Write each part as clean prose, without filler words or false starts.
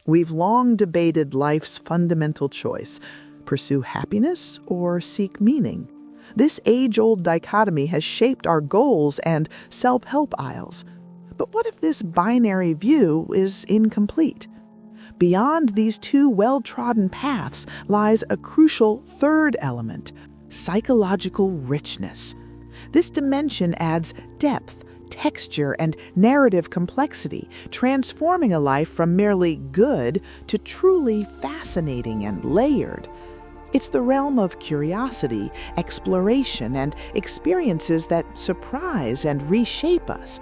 We've long debated life's fundamental choice: pursue happiness or seek meaning. This age-old dichotomy has shaped our goals and self-help aisles. But what if this binary view is incomplete? Beyond these two well-trodden paths lies a crucial third element: psychological richness. This dimension adds depth, texture, and narrative complexity, transforming a life from merely good to truly fascinating and layered. It's the realm of curiosity, exploration, and experiences that surprise and reshape us.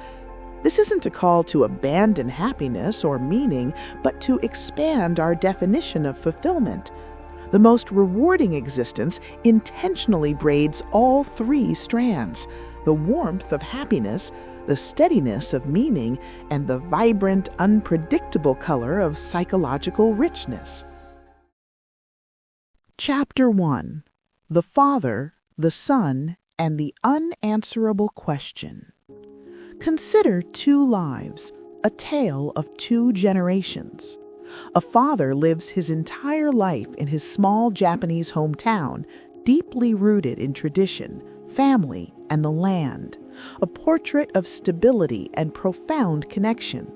This isn't a call to abandon happiness or meaning, but to expand our definition of fulfillment. The most rewarding existence intentionally braids all three strands: the warmth of happiness, the steadiness of meaning, and the vibrant, unpredictable color of psychological richness. Chapter 1: The Father, the Son, and the Unanswerable Question. Consider two lives, a tale of two generations. A father lives his entire life in his small Japanese hometown, deeply rooted in tradition, family, and the land, a portrait of stability and profound connection.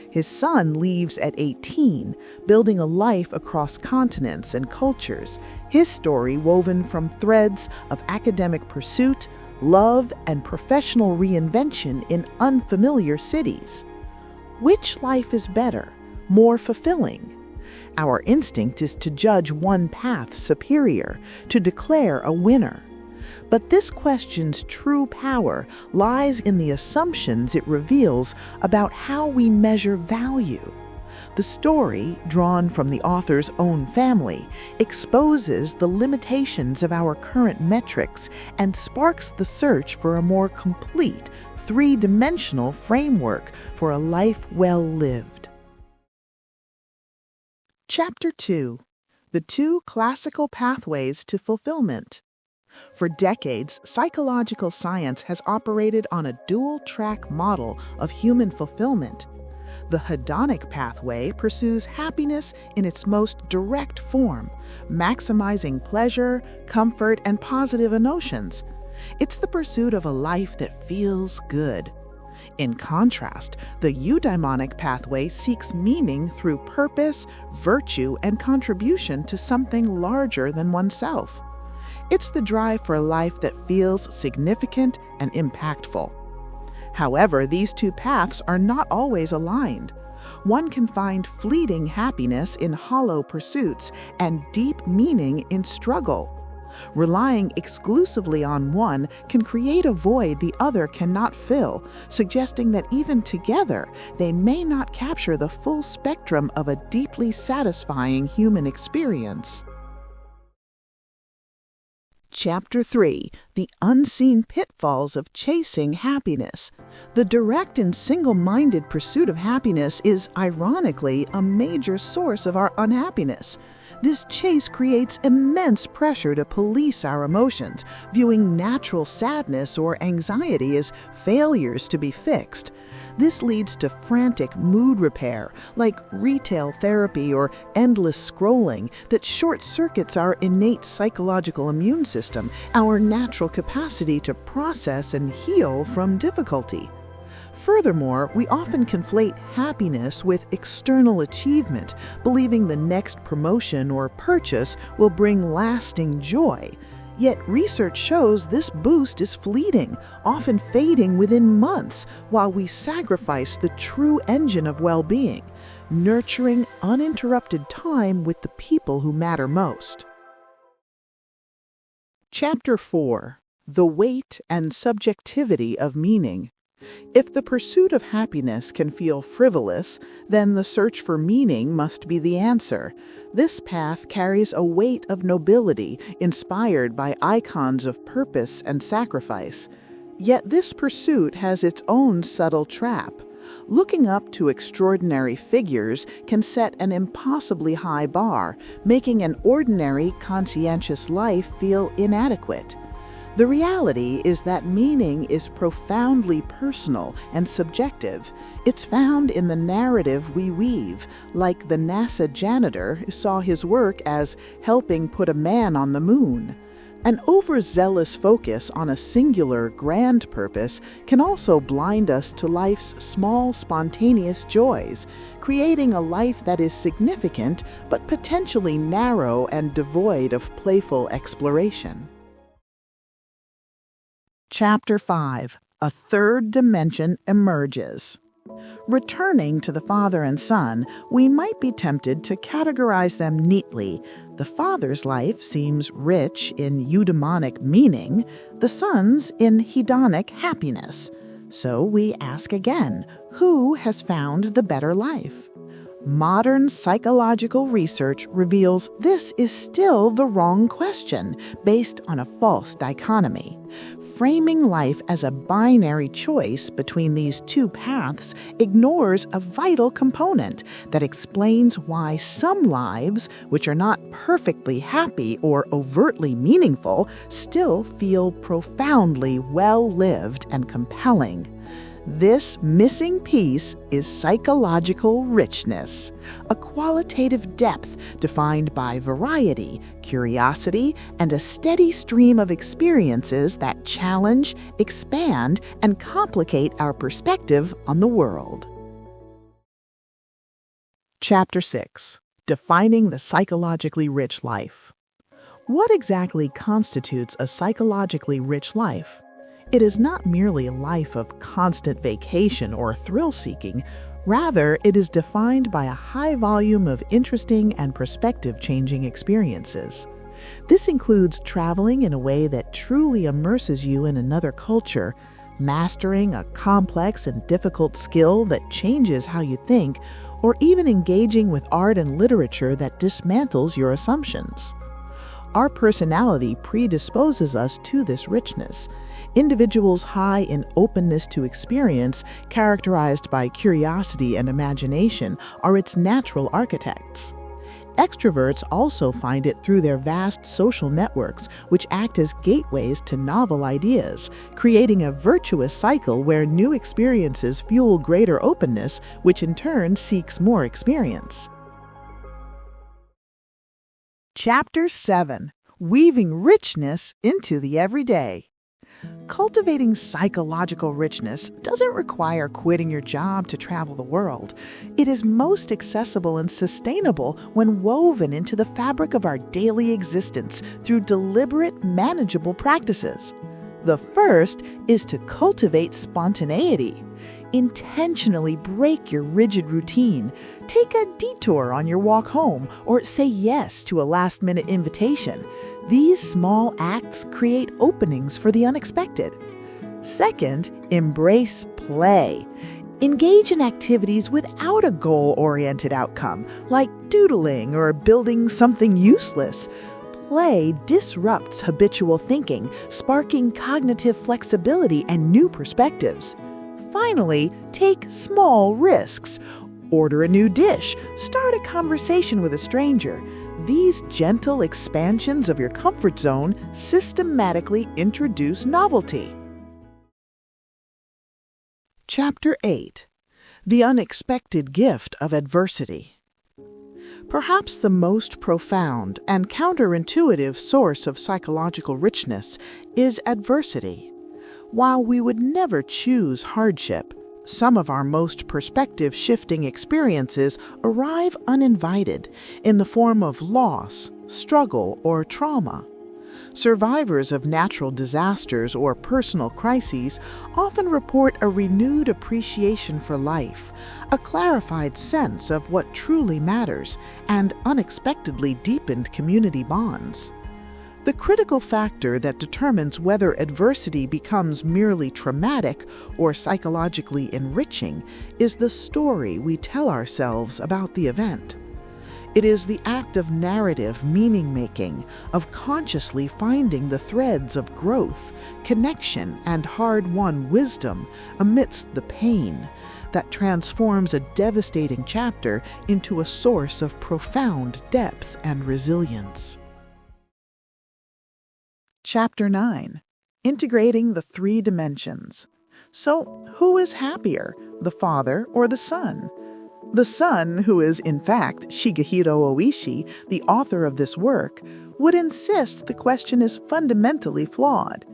His son leaves at 18, building a life across continents and cultures, his story woven from threads of academic pursuit, love, and professional reinvention in unfamiliar cities. Which life is better, more fulfilling? Our instinct is to judge one path superior, to declare a winner. But this question's true power lies in the assumptions it reveals about how we measure value. The story, drawn from the author's own family, exposes the limitations of our current metrics and sparks the search for a more complete, three-dimensional framework for a life well lived. Chapter 2: The Two Classical Pathways to Fulfillment. For decades, psychological science has operated on a dual-track model of human fulfillment. The hedonic pathway pursues happiness in its most direct form, maximizing pleasure, comfort, and positive emotions. It's the pursuit of a life that feels good. In contrast, the Eudaimonic pathway seeks meaning through purpose, virtue, and contribution to something larger than oneself. It's the drive for a life that feels significant and impactful. However, these two paths are not always aligned. One can find fleeting happiness in hollow pursuits and deep meaning in struggle. Relying exclusively on one can create a void the other cannot fill, suggesting that even together, they may not capture the full spectrum of a deeply satisfying human experience. Chapter 3: The Unseen Pitfalls of Chasing Happiness. The direct and single-minded pursuit of happiness is, ironically, a major source of our unhappiness. This chase creates immense pressure to police our emotions, viewing natural sadness or anxiety as failures to be fixed. This leads to frantic mood repair, like retail therapy or endless scrolling, that short-circuits our innate psychological immune system, our natural capacity to process and heal from difficulty. Furthermore, we often conflate happiness with external achievement, believing the next promotion or purchase will bring lasting joy. Yet research shows this boost is fleeting, often fading within months, while we sacrifice the true engine of well-being, nurturing uninterrupted time with the people who matter most. Chapter 4: The Weight and Subjectivity of Meaning. If the pursuit of happiness can feel frivolous, then the search for meaning must be the answer. This path carries a weight of nobility inspired by icons of purpose and sacrifice. Yet this pursuit has its own subtle trap. Looking up to extraordinary figures can set an impossibly high bar, making an ordinary, conscientious life feel inadequate. The reality is that meaning is profoundly personal and subjective. It's found in the narrative we weave, like the NASA janitor who saw his work as helping put a man on the moon. An overzealous focus on a singular, grand purpose can also blind us to life's small, spontaneous joys, creating a life that is significant but potentially narrow and devoid of playful exploration. Chapter 5. A third dimension emerges. Returning to the father and son, we might be tempted to categorize them neatly. The father's life seems rich in eudaimonic meaning, the son's in hedonic happiness. So we ask again, who has found the better life? Modern psychological research reveals this is still the wrong question, based on a false dichotomy. Framing life as a binary choice between these two paths ignores a vital component that explains why some lives, which are not perfectly happy or overtly meaningful, still feel profoundly well-lived and compelling. This missing piece is psychological richness, a qualitative depth defined by variety, curiosity, and a steady stream of experiences that challenge, expand, and complicate our perspective on the world. Chapter 6. Defining the psychologically rich life. What exactly constitutes a psychologically rich life? It is not merely a life of constant vacation or thrill-seeking. Rather, it is defined by a high volume of interesting and perspective-changing experiences. This includes traveling in a way that truly immerses you in another culture, mastering a complex and difficult skill that changes how you think, or even engaging with art and literature that dismantles your assumptions. Our personality predisposes us to this richness. Individuals high in openness to experience, characterized by curiosity and imagination, are its natural architects. Extroverts also find it through their vast social networks, which act as gateways to novel ideas, creating a virtuous cycle where new experiences fuel greater openness, which in turn seeks more experience. Chapter 7. Weaving richness into the everyday. Cultivating psychological richness doesn't require quitting your job to travel the world. It is most accessible and sustainable when woven into the fabric of our daily existence through deliberate, manageable practices. The first is to cultivate spontaneity. Intentionally break your rigid routine. Take a detour on your walk home or say yes to a last-minute invitation. These small acts create openings for the unexpected. Second, embrace play. Engage in activities without a goal-oriented outcome, like doodling or building something useless. Play disrupts habitual thinking, sparking cognitive flexibility and new perspectives. Finally, take small risks. Order a new dish. Start a conversation with a stranger. These gentle expansions of your comfort zone systematically introduce novelty. Chapter 8. The Unexpected Gift of Adversity. Perhaps the most profound and counterintuitive source of psychological richness is adversity. While we would never choose hardship, some of our most perspective-shifting experiences arrive uninvited in the form of loss, struggle, or trauma. Survivors of natural disasters or personal crises often report a renewed appreciation for life, a clarified sense of what truly matters, and unexpectedly deepened community bonds. The critical factor that determines whether adversity becomes merely traumatic or psychologically enriching is the story we tell ourselves about the event. It is the act of narrative meaning-making, of consciously finding the threads of growth, connection, and hard-won wisdom amidst the pain that transforms a devastating chapter into a source of profound depth and resilience. Chapter 9. integrating the three dimensions. So, who is happier, the father or the son? The son, who is in fact Shigehiro Oishi, the author of this work, would insist the question is fundamentally flawed.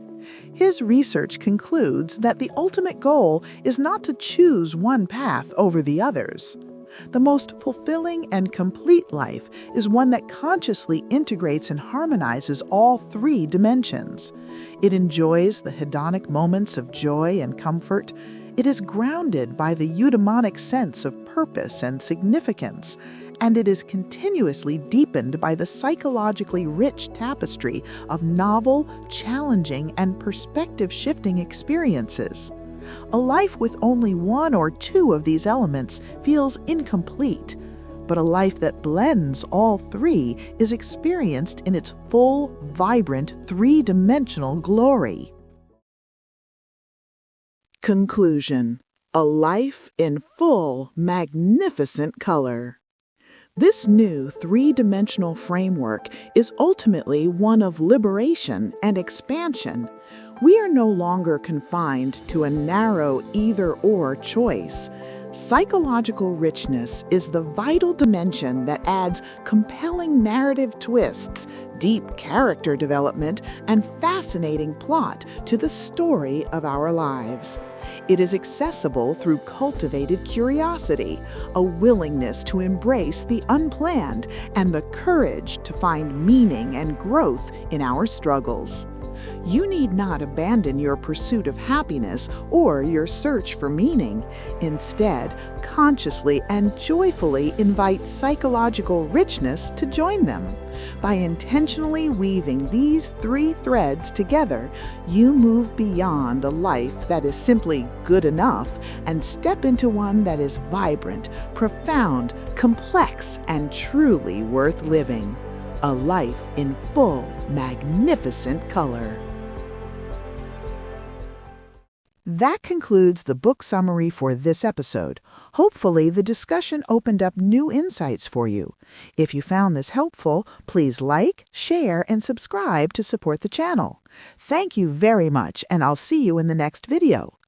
His research concludes that the ultimate goal is not to choose one path over the others. The most fulfilling and complete life is one that consciously integrates and harmonizes all three dimensions. It enjoys the hedonic moments of joy and comfort. It is grounded by the eudaimonic sense of purpose and significance, and it is continuously deepened by the psychologically rich tapestry of novel, challenging, and perspective-shifting experiences. A life with only one or two of these elements feels incomplete, but a life that blends all three is experienced in its full, vibrant, three-dimensional glory. Conclusion: a life in full, magnificent color. This new three-dimensional framework is ultimately one of liberation and expansion. We are no longer confined to a narrow either-or choice. Psychological richness is the vital dimension that adds compelling narrative twists, deep character development, and fascinating plot to the story of our lives. It is accessible through cultivated curiosity, a willingness to embrace the unplanned, and the courage to find meaning and growth in our struggles. You need not abandon your pursuit of happiness or your search for meaning. Instead, consciously and joyfully invite psychological richness to join them. By intentionally weaving these three threads together, you move beyond a life that is simply good enough and step into one that is vibrant, profound, complex, and truly worth living. A life in full, magnificent color. That concludes the book summary for this episode. Hopefully, the discussion opened up new insights for you. If you found this helpful, please like, share, and subscribe to support the channel. Thank you very much, and I'll see you in the next video.